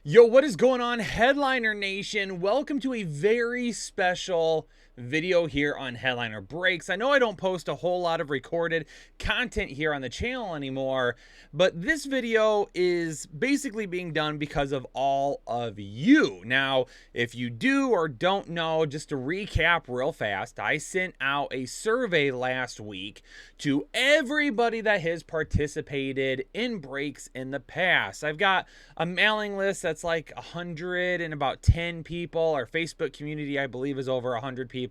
Yo, what is going on, Headliner Nation? Welcome to a very special video here on Headliner Breaks. I know I don't post a whole lot of recorded content here on the channel anymore, but this video is basically being done because of all of you. Now, if you do or don't know, just to recap real fast, I sent out a survey last week to everybody that has participated in breaks in the past. I've got a mailing list that's like 110 people. Our Facebook community, I believe, is over 100 people.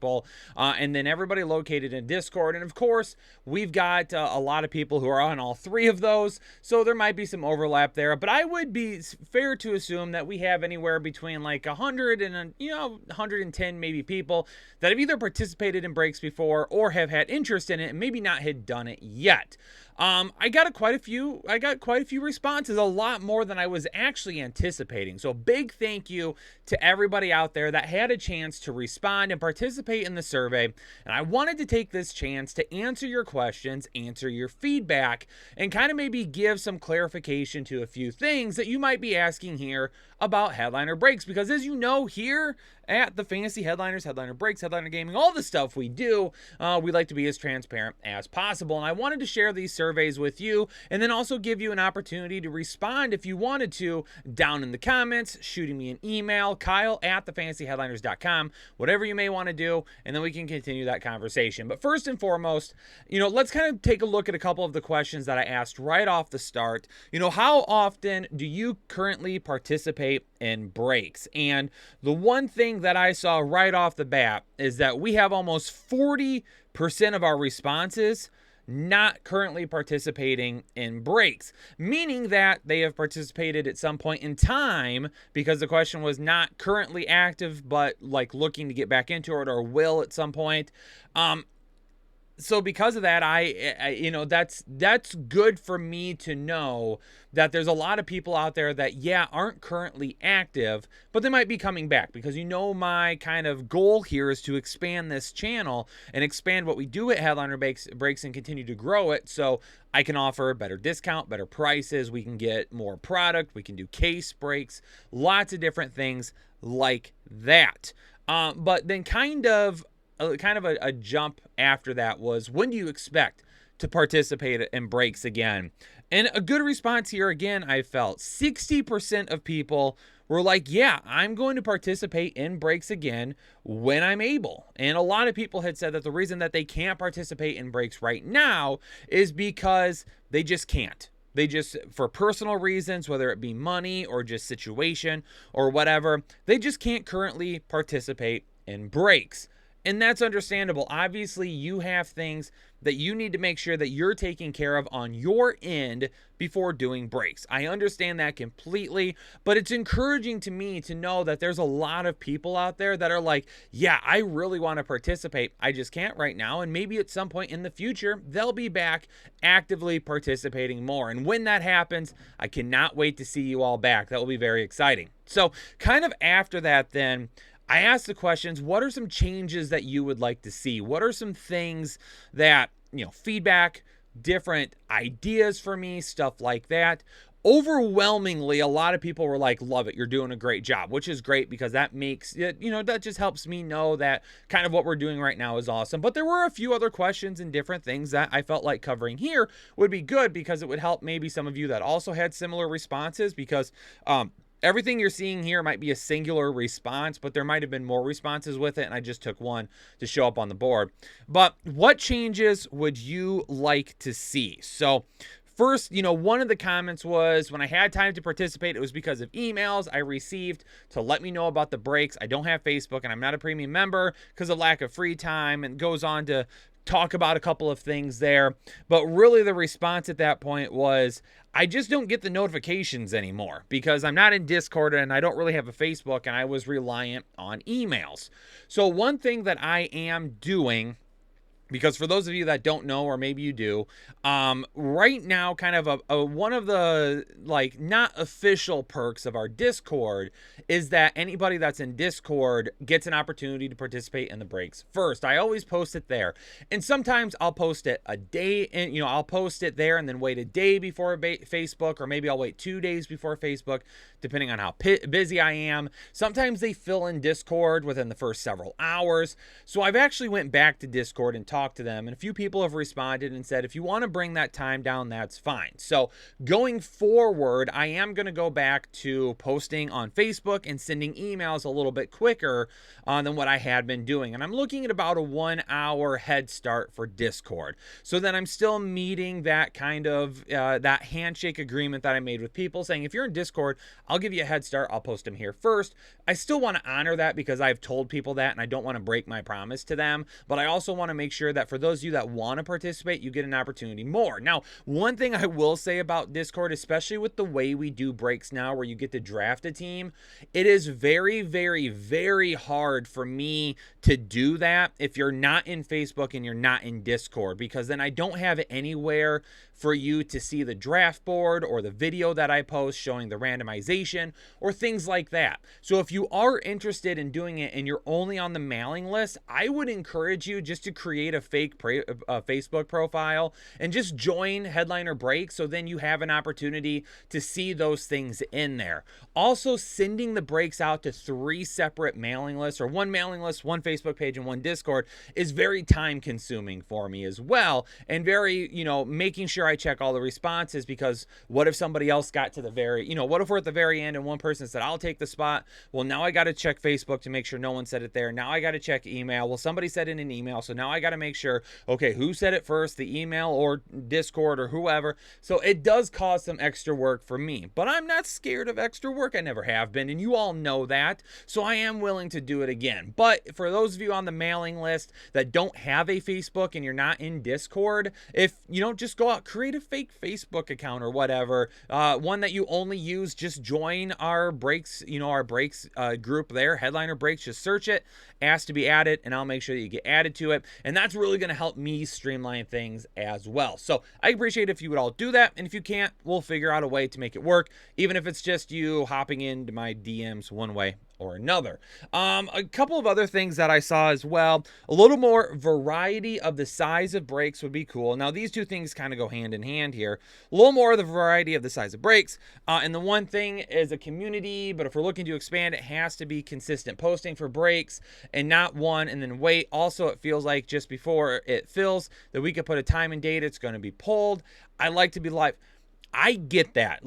And then everybody located in Discord. And of course, we've got a lot of people who are on all three of those. So there might be some overlap there. But I would be fair to assume that we have anywhere between like 100 and 110 maybe people that have either participated in breaks before or have had interest in it and maybe not had done it yet. I got quite a few responses, a lot more than I was actually anticipating. So big thank you to everybody out there that had a chance to respond and participate in the survey. And I wanted to take this chance to answer your questions, answer your feedback, and kind of maybe give some clarification to a few things that you might be asking here about Headliner Breaks. Because as you know, here at the Fantasy Headliners, Headliner Breaks, Headliner Gaming, all the stuff we do, we like to be as transparent as possible. And I wanted to share these surveys with you and then also give you an opportunity to respond if you wanted to down in the comments, shooting me an email, Kyle@thefantasyheadliners.com, whatever you may want to do, and then we can continue that conversation. But first and foremost, let's kind of take a look at a couple of the questions that I asked right off the start. How often do you currently participate in breaks? And the one thing that I saw right off the bat is that we have almost 40% of our responses not currently participating in breaks, meaning that they have participated at some point in time, because the question was not currently active, but like looking to get back into it or will at some point. So because of that, that's good for me to know that there's a lot of people out there that, aren't currently active, but they might be coming back, because my kind of goal here is to expand this channel and expand what we do at Headliner Breaks and continue to grow it, so I can offer better discount, better prices, we can get more product, we can do case breaks, lots of different things like that. But then kind of a jump after that was, when do you expect to participate in breaks again? And a good response here, again, I felt 60% of people were like, I'm going to participate in breaks again when I'm able. And a lot of people had said that the reason that they can't participate in breaks right now is because they just can't. They just, for personal reasons, whether it be money or just situation or whatever, they just can't currently participate in breaks. And that's understandable. Obviously, you have things that you need to make sure that you're taking care of on your end before doing breaks. I understand that completely, but it's encouraging to me to know that there's a lot of people out there that are like, I really want to participate. I just can't right now. And maybe at some point in the future, they'll be back actively participating more. And when that happens, I cannot wait to see you all back. That will be very exciting. So kind of after that then, I asked the questions, what are some changes that you would like to see? What are some things that, feedback, different ideas for me, stuff like that? Overwhelmingly, a lot of people were like, love it, you're doing a great job, which is great, because that makes it, that just helps me know that kind of what we're doing right now is awesome. But there were a few other questions and different things that I felt like covering here would be good, because it would help maybe some of you that also had similar responses, because, everything you're seeing here might be a singular response, but there might have been more responses with it, and I just took one to show up on the board. But what changes would you like to see? So first, one of the comments was, when I had time to participate, it was because of emails I received to let me know about the breaks. I don't have Facebook, and I'm not a premium member because of lack of free time, and goes on to talk about a couple of things there. But really the response at that point was, I just don't get the notifications anymore because I'm not in Discord and I don't really have a Facebook, and I was reliant on emails. So one thing that I am doing Because for those of you that don't know, or maybe you do, right now, kind of one of the like not official perks of our Discord is that anybody that's in Discord gets an opportunity to participate in the breaks first. I always post it there, and sometimes I'll post it a day, and I'll post it there and then wait a day before Facebook, or maybe I'll wait 2 days before Facebook, depending on how busy I am. Sometimes they fill in Discord within the first several hours, so I've actually went back to Discord and talk to them, and a few people have responded and said if you want to bring that time down, that's fine. So going forward, I am going to go back to posting on Facebook and sending emails a little bit quicker than what I had been doing, and I'm looking at about a 1 hour head start for Discord, so that I'm still meeting that kind of that handshake agreement that I made with people, saying if you're in Discord, I'll give you a head start, I'll post them here first. I still want to honor that because I've told people that, and I don't want to break my promise to them, but I also want to make sure that for those of you that want to participate, you get an opportunity more. Now, one thing I will say about Discord, especially with the way we do breaks now, where you get to draft a team, it is very, very, very hard for me to do that if you're not in Facebook and you're not in Discord, because then I don't have anywhere for you to see the draft board or the video that I post showing the randomization or things like that. So if you are interested in doing it and you're only on the mailing list, I would encourage you just to create a fake Facebook profile and just join Headliner Break, so then you have an opportunity to see those things in there. Also, sending the breaks out to 3 separate mailing lists, or 1 mailing list, 1 Facebook page, and 1 Discord, is very time consuming for me as well, and very, making sure I check all the responses, because what if somebody else got to the very, what if we're at the very end and one person said, I'll take the spot? Well, now I got to check Facebook to make sure no one said it there. Now I got to check email. Well, somebody said in an email, so now I got to make sure, okay, who said it first, the email or Discord or whoever. So it does cause some extra work for me, but I'm not scared of extra work. I never have been, and you all know that. So I am willing to do it again. But for those of you on the mailing list that don't have a Facebook and you're not in Discord, if you don't, just go out, create a fake Facebook account or whatever, one that you only use, just join our breaks, our breaks group there, Headliner Breaks. Just search it, ask to be added, and I'll make sure that you get added to it, and that's really going to help me streamline things as well. So I appreciate if you would all do that, and if you can't, we'll figure out a way to make it work, even if it's just you hopping into my DMs one way or another. A couple of other things that I saw as well. A little more variety of the size of breaks would be cool. Now, these two things kind of go hand in hand here. A little more of the variety of the size of breaks. And the one thing is a community, but if we're looking to expand, it has to be consistent posting for breaks and not one and then wait. Also, it feels like just before it fills that we could put a time and date it's going to be pulled. I like to be live. I get that.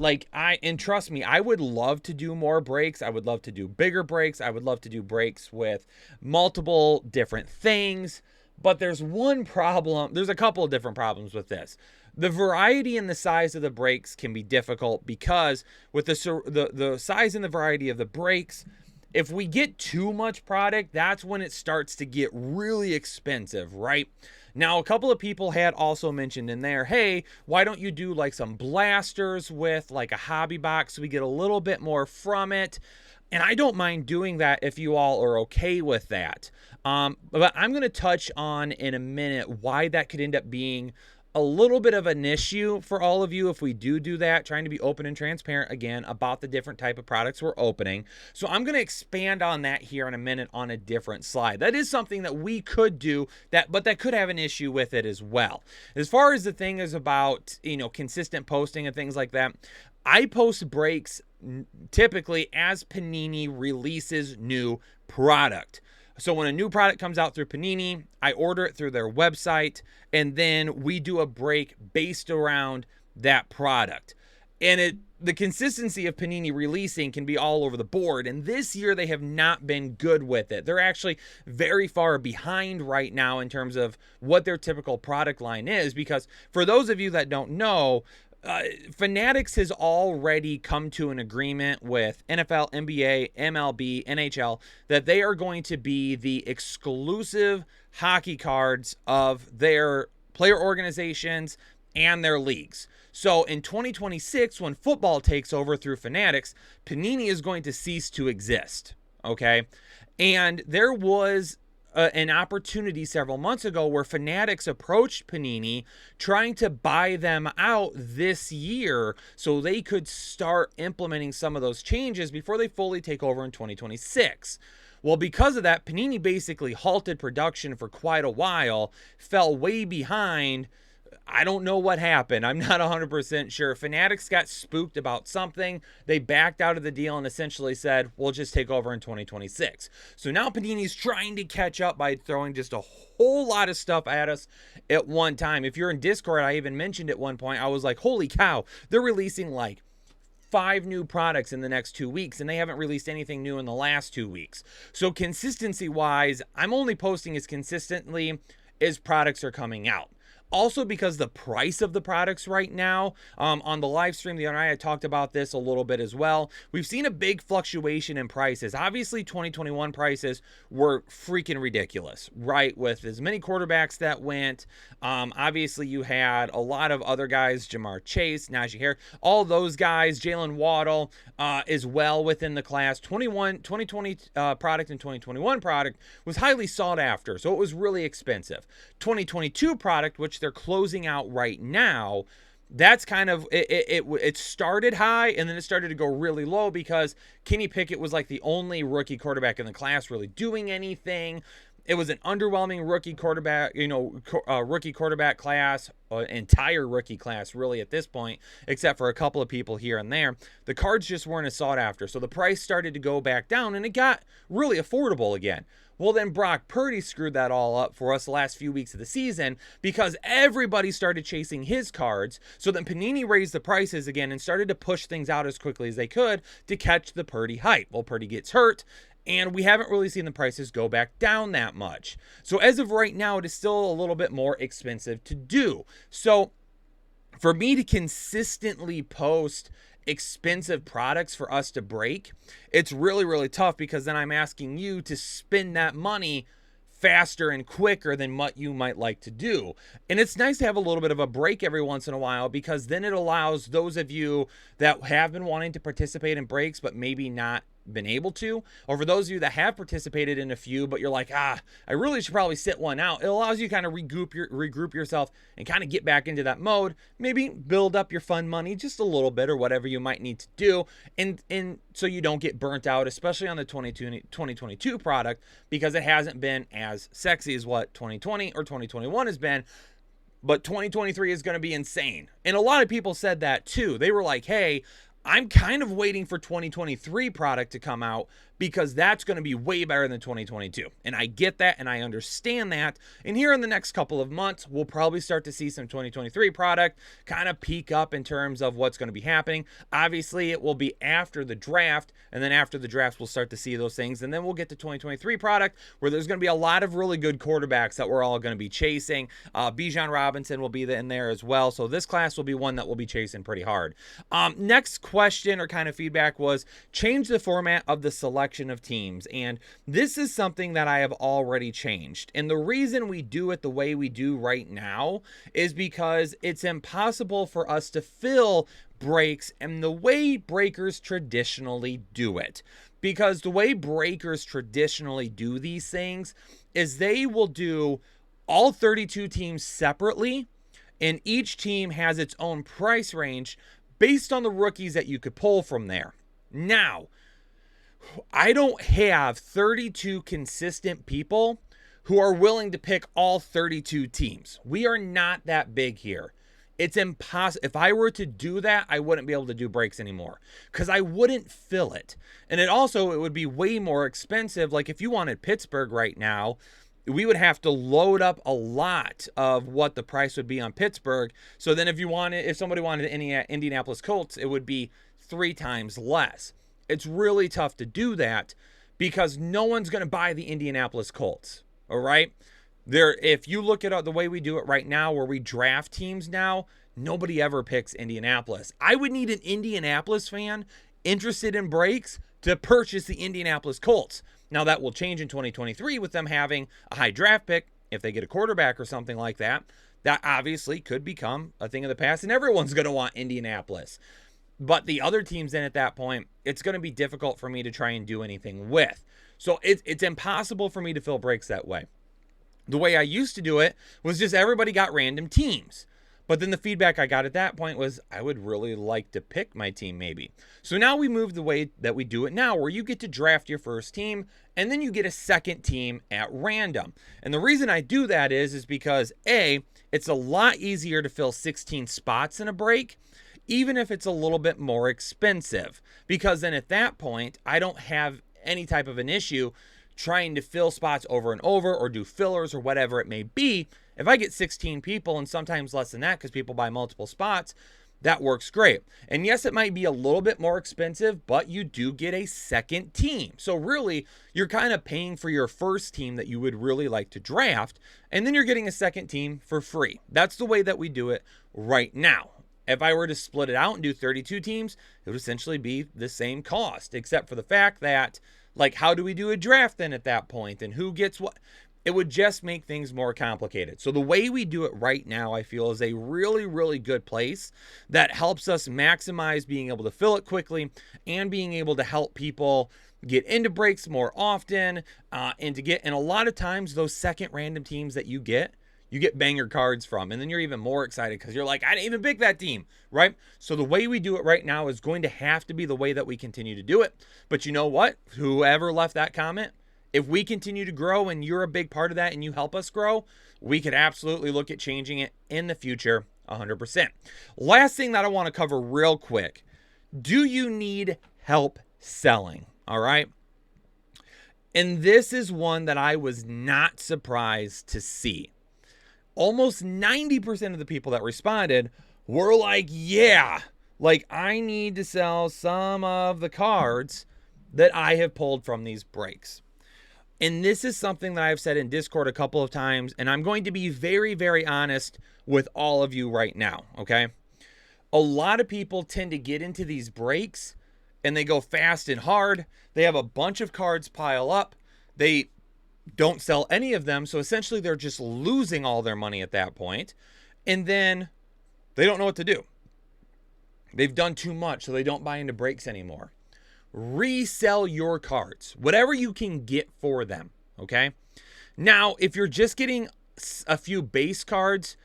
And trust me, I would love to do more breaks. I would love to do bigger breaks. I would love to do breaks with multiple different things. But there's one problem. There's a couple of different problems with this. The variety and the size of the breaks can be difficult because with the size and the variety of the breaks, if we get too much product, that's when it starts to get really expensive, right? Now, a couple of people had also mentioned in there, hey, why don't you do like some blasters with like a hobby box so we get a little bit more from it? And I don't mind doing that if you all are okay with that. But I'm going to touch on in a minute why that could end up being a little bit of an issue for all of you if we do that, trying to be open and transparent again about the different type of products we're opening. So I'm going to expand on that here in a minute on a different slide. That is something that we could do, but that could have an issue with it as well. As far as the thing is about, consistent posting and things like that, I post breaks typically as Panini releases new product. So when a new product comes out through Panini, I order it through their website, and then we do a break based around that product. And the consistency of Panini releasing can be all over the board, and this year they have not been good with it. They're actually very far behind right now in terms of what their typical product line is, because for those of you that don't know, Fanatics has already come to an agreement with NFL, NBA, MLB, NHL that they are going to be the exclusive hockey cards of their player organizations and their leagues. So in 2026, when football takes over through Fanatics, Panini is going to cease to exist, okay? And there was an opportunity several months ago where Fanatics approached Panini trying to buy them out this year so they could start implementing some of those changes before they fully take over in 2026. Well, because of that, Panini basically halted production for quite a while, fell way behind. I don't know what happened. I'm not 100% sure. Fanatics got spooked about something. They backed out of the deal and essentially said, we'll just take over in 2026. So now Panini's trying to catch up by throwing just a whole lot of stuff at us at one time. If you're in Discord, I even mentioned at one point, I was like, holy cow, they're releasing like 5 new products in the next 2 weeks, and they haven't released anything new in the last 2 weeks. So consistency-wise, I'm only posting as consistently as products are coming out. Also, because the price of the products right now, on the live stream the other night, I talked about this a little bit as well. We've seen a big fluctuation in prices. Obviously, 2021 prices were freaking ridiculous, right? With as many quarterbacks that went. Obviously, you had a lot of other guys, Jamar Chase, Najee Harris, all those guys, Jalen Waddle, as well within the class. 2020 product and 2021 product was highly sought after, so it was really expensive. 2022 product, which they're closing out right now, that's kind of it started high and then it started to go really low because Kenny Pickett was like the only rookie quarterback in the class really doing anything. It was an underwhelming rookie quarterback, rookie quarterback class, entire rookie class really at this point, except for a couple of people here and there. The cards just weren't as sought after, so the price started to go back down and it got really affordable again. Well, then Brock Purdy screwed that all up for us the last few weeks of the season because everybody started chasing his cards. So then Panini raised the prices again and started to push things out as quickly as they could to catch the Purdy hype. Well, Purdy gets hurt, and we haven't really seen the prices go back down that much. So as of right now, it is still a little bit more expensive to do. So for me to consistently post expensive products for us to break, it's really, really tough because then I'm asking you to spend that money faster and quicker than what you might like to do. And it's nice to have a little bit of a break every once in a while because then it allows those of you that have been wanting to participate in breaks but maybe not been able to, or for those of you that have participated in a few but you're like, I really should probably sit one out, it allows you to kind of regroup yourself and kind of get back into that mode, maybe build up your fun money just a little bit or whatever you might need to do, and so you don't get burnt out, especially on the 2022 product, because it hasn't been as sexy as what 2020 or 2021 has been. But 2023 is going to be insane. And a lot of people said that too. They were like, hey, I'm kind of waiting for 2023 product to come out because that's going to be way better than 2022. And I get that and I understand that. And here in the next couple of months, we'll probably start to see some 2023 product kind of peak up in terms of what's going to be happening. Obviously, it will be after the draft. And then after the draft, we'll start to see those things. And then we'll get to 2023 product where there's going to be a lot of really good quarterbacks that we're all going to be chasing. Bijan Robinson will be in there as well. So this class will be one that we'll be chasing pretty hard. Next question or kind of feedback was change the format of the selection of teams, and this is something that I have already changed. And the reason we do it the way we do right now is because it's impossible for us to fill breaks and the way breakers traditionally do it. Because the way breakers traditionally do these things is they will do all 32 teams separately, and each team has its own price range based on the rookies that you could pull from there. Now, I don't have 32 consistent people who are willing to pick all 32 teams. We are not that big here. It's impossible. If I were to do that, I wouldn't be able to do breaks anymore because I wouldn't fill it. And it would be way more expensive. Like if you wanted Pittsburgh right now, we would have to load up a lot of what the price would be on Pittsburgh. So then if somebody wanted Indianapolis Colts, it would be 3 times less. It's really tough to do that because no one's going to buy the Indianapolis Colts. All right. If you look at the way we do it right now, where we draft teams now, nobody ever picks Indianapolis. I would need an Indianapolis fan interested in breaks to purchase the Indianapolis Colts. Now that will change in 2023 with them having a high draft pick. If they get a quarterback or something like that, that obviously could become a thing of the past and everyone's going to want Indianapolis. But the other teams then at that point, it's going to be difficult for me to try and do anything with. So it's impossible for me to fill breaks that way. The way I used to do it was just everybody got random teams. But then the feedback I got at that point was I would really like to pick my team maybe. So now we move the way that we do it now, where you get to draft your first team and then you get a second team at random. And the reason I do that is because A, it's a lot easier to fill 16 spots in a break, even if it's a little bit more expensive. Because then at that point, I don't have any type of an issue trying to fill spots over and over or do fillers or whatever it may be. If I get 16 people and sometimes less than that because people buy multiple spots, that works great. And yes, it might be a little bit more expensive, but you do get a second team. So really, you're kind of paying for your first team that you would really like to draft, and then you're getting a second team for free. That's the way that we do it right now. If I were to split it out and do 32 teams, it would essentially be the same cost, except for the fact that, like, how do we do a draft then at that point? And who gets what? It would just make things more complicated. So the way we do it right now, I feel, is a really, really good place that helps us maximize being able to fill it quickly and being able to help people get into breaks more often, and a lot of times those second random teams that you get banger cards from, and then you're even more excited because you're like, I didn't even pick that team, right? So the way we do it right now is going to have to be the way that we continue to do it. But you know what? Whoever left that comment, if we continue to grow and you're a big part of that and you help us grow, we could absolutely look at changing it in the future 100%. Last thing that I want to cover real quick. Do you need help selling? All right. And this is one that I was not surprised to see. Almost 90% of the people that responded were like, yeah, like I need to sell some of the cards that I have pulled from these breaks. And this is something that I've said in Discord a couple of times, and I'm going to be very, very honest with all of you right now, okay? A lot of people tend to get into these breaks, and they go fast and hard. They have a bunch of cards pile up. They don't sell any of them, so essentially they're just losing all their money at that point, and then they don't know what to do. They've done too much, so they don't buy into breaks anymore. Resell your cards, whatever you can get for them, okay? Now, if you're just getting a few base cards,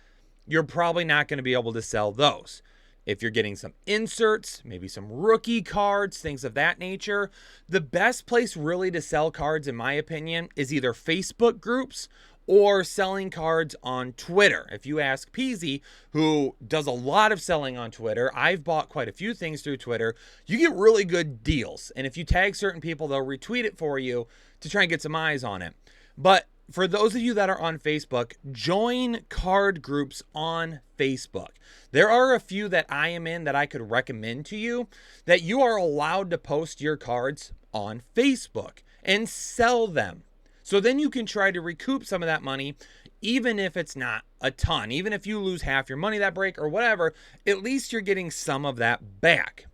you're probably not going to be able to sell those. If you're getting some inserts, maybe some rookie cards, things of that nature, the best place really to sell cards, in my opinion, is either Facebook groups or selling cards on Twitter. If you ask Peasy, who does a lot of selling on Twitter, I've bought quite a few things through Twitter, you get really good deals. And if you tag certain people, they'll retweet it for you to try and get some eyes on it. But for those of you that are on Facebook, join card groups on Facebook. There are a few that I am in that I could recommend to you that you are allowed to post your cards on Facebook and sell them. So then you can try to recoup some of that money, even if it's not a ton. Even if you lose half your money that break or whatever, at least you're getting some of that back.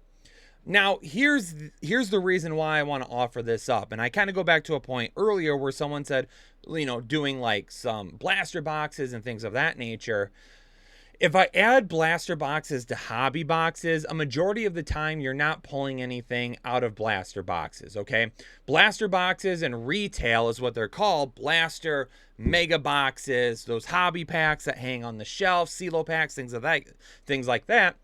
Now, here's the reason why I want to offer this up. And I kind of go back to a point earlier where someone said, you know, doing like some blaster boxes and things of that nature. If I add blaster boxes to hobby boxes, a majority of the time you're not pulling anything out of blaster boxes, okay? Blaster boxes and retail is what they're called. Blaster mega boxes, those hobby packs that hang on the shelf, CeeLo packs, things like that.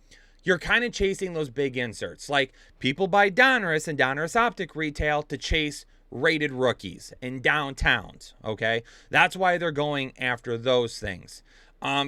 You're kind of chasing those big inserts. Like people buy Donruss and Donruss Optic retail to chase rated rookies in downtowns, okay? That's why they're going after those things.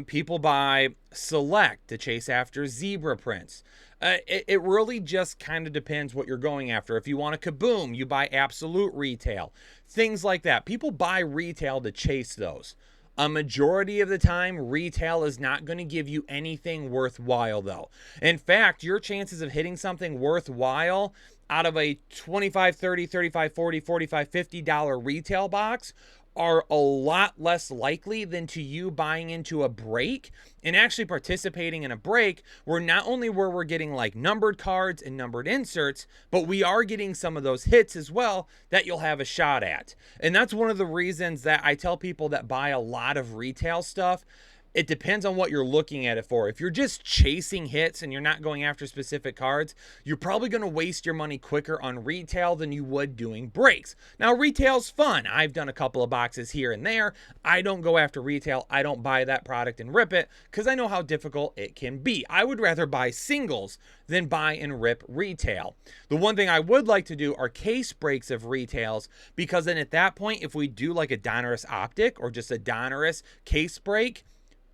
People buy Select to chase after zebra prints. It really just kind of depends what you're going after. If you want a Kaboom, you buy Absolute Retail. Things like that. People buy retail to chase those. A majority of the time, retail is not going to give you anything worthwhile, though. In fact, your chances of hitting something worthwhile out of a $25, $30, $35, $40, $45, $50 retail box are a lot less likely than to you buying into a break and actually participating in a break where not only we're getting like numbered cards and numbered inserts, but we are getting some of those hits as well that you'll have a shot at. And that's one of the reasons that I tell people that buy a lot of retail stuff, it depends on what you're looking at it for. If you're just chasing hits and you're not going after specific cards, you're probably going to waste your money quicker on retail than you would doing breaks. Now, retail's fun. I've done a couple of boxes here and there. I don't go after retail. I don't buy that product and rip it because I know how difficult it can be. I would rather buy singles than buy and rip retail. The one thing I would like to do are case breaks of retails, because then at that point, if we do like a Donruss Optic or just a Donruss case break,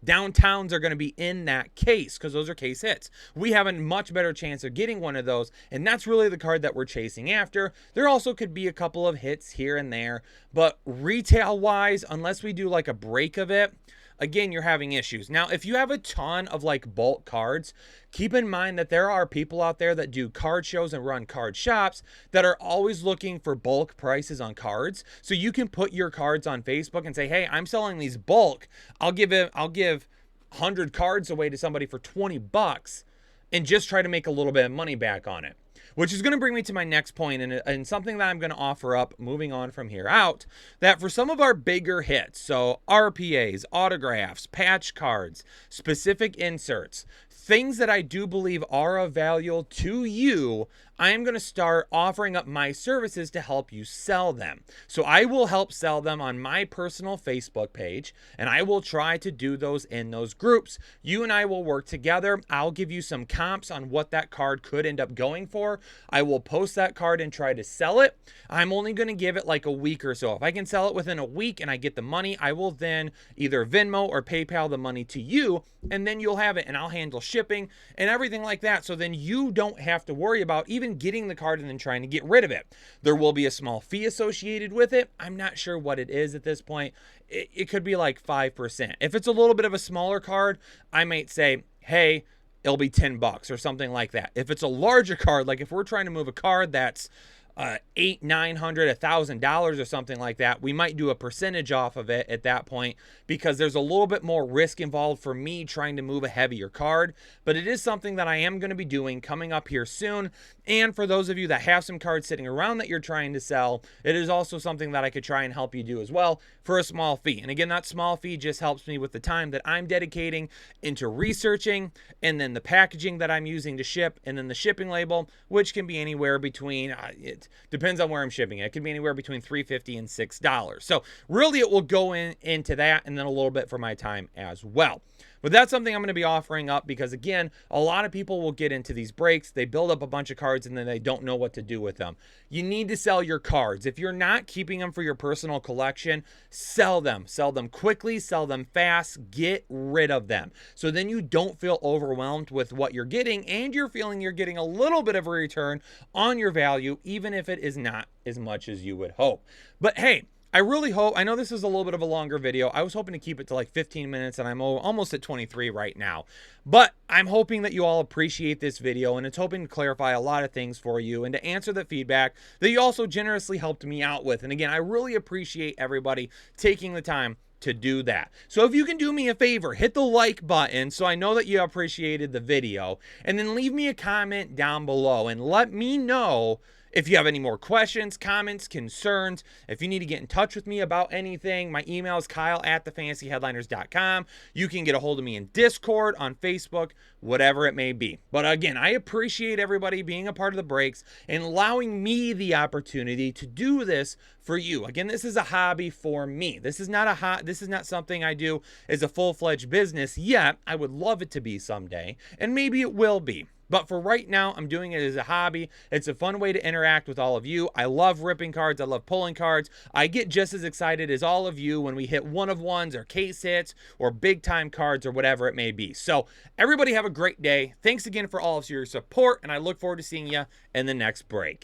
downtowns are going to be in that case because those are case hits. We have a much better chance of getting one of those, and that's really the card that we're chasing after. There also could be a couple of hits here and there, but retail-wise, unless we do like a break of it, again, you're having issues. Now, if you have a ton of like bulk cards, keep in mind that there are people out there that do card shows and run card shops that are always looking for bulk prices on cards. So you can put your cards on Facebook and say, hey, I'm selling these bulk. I'll give 100 cards away to somebody for 20 bucks and just try to make a little bit of money back on it. Which is going to bring me to my next point, and something that I'm going to offer up moving on from here out, that for some of our bigger hits, so RPAs, autographs, patch cards, specific inserts, things that I do believe are of value to you, I am going to start offering up my services to help you sell them. So I will help sell them on my personal Facebook page, and I will try to do those in those groups. You and I will work together. I'll give you some comps on what that card could end up going for. I will post that card and try to sell it. I'm only going to give it like a week or so. If I can sell it within a week and I get the money, I will then either Venmo or PayPal the money to you, and then you'll have it, and I'll handle shipping and everything like that. So then you don't have to worry about even getting the card and then trying to get rid of it. There will be a small fee associated with it. I'm not sure what it is at this point. It could be like 5%. If it's a little bit of a smaller card, I might say, hey, it'll be 10 bucks or something like that. If it's a larger card, like if we're trying to move a card that's $800, $900, $1,000 or something like that, we might do a percentage off of it at that point, because there's a little bit more risk involved for me trying to move a heavier card. But it is something that I am going to be doing coming up here soon. And for those of you that have some cards sitting around that you're trying to sell, it is also something that I could try and help you do as well for a small fee. And again, that small fee just helps me with the time that I'm dedicating into researching, and then the packaging that I'm using to ship, and then the shipping label, which can be anywhere between, it depends on where I'm shipping it. It can be anywhere between $3.50 and $6. So really it will go into that, and then a little bit for my time as well. But that's something I'm going to be offering up, because again, a lot of people will get into these breaks. They build up a bunch of cards and then they don't know what to do with them. You need to sell your cards. If you're not keeping them for your personal collection, sell them. Sell them quickly, sell them fast, get rid of them. So then you don't feel overwhelmed with what you're getting, and you're feeling you're getting a little bit of a return on your value, even if it is not as much as you would hope. But hey, I really hope, I know this is a little bit of a longer video. I was hoping to keep it to like 15 minutes, and I'm almost at 23 right now. But I'm hoping that you all appreciate this video, and it's hoping to clarify a lot of things for you and to answer the feedback that you also generously helped me out with. And again, I really appreciate everybody taking the time to do that. So if you can do me a favor, hit the like button so I know that you appreciated the video, and then leave me a comment down below and let me know if you have any more questions, comments, concerns. If you need to get in touch with me about anything, my email is kyle@thefantasyheadliners.com. You can get a hold of me in Discord, on Facebook, whatever it may be. But again, I appreciate everybody being a part of the breaks and allowing me the opportunity to do this for you. Again, this is a hobby for me. This is not something I do as a full-fledged business yet. I would love it to be someday, and maybe it will be. But for right now, I'm doing it as a hobby. It's a fun way to interact with all of you. I love ripping cards. I love pulling cards. I get just as excited as all of you when we hit one-of-ones or case hits or big-time cards or whatever it may be. So everybody have a great day. Thanks again for all of your support, and I look forward to seeing you in the next break.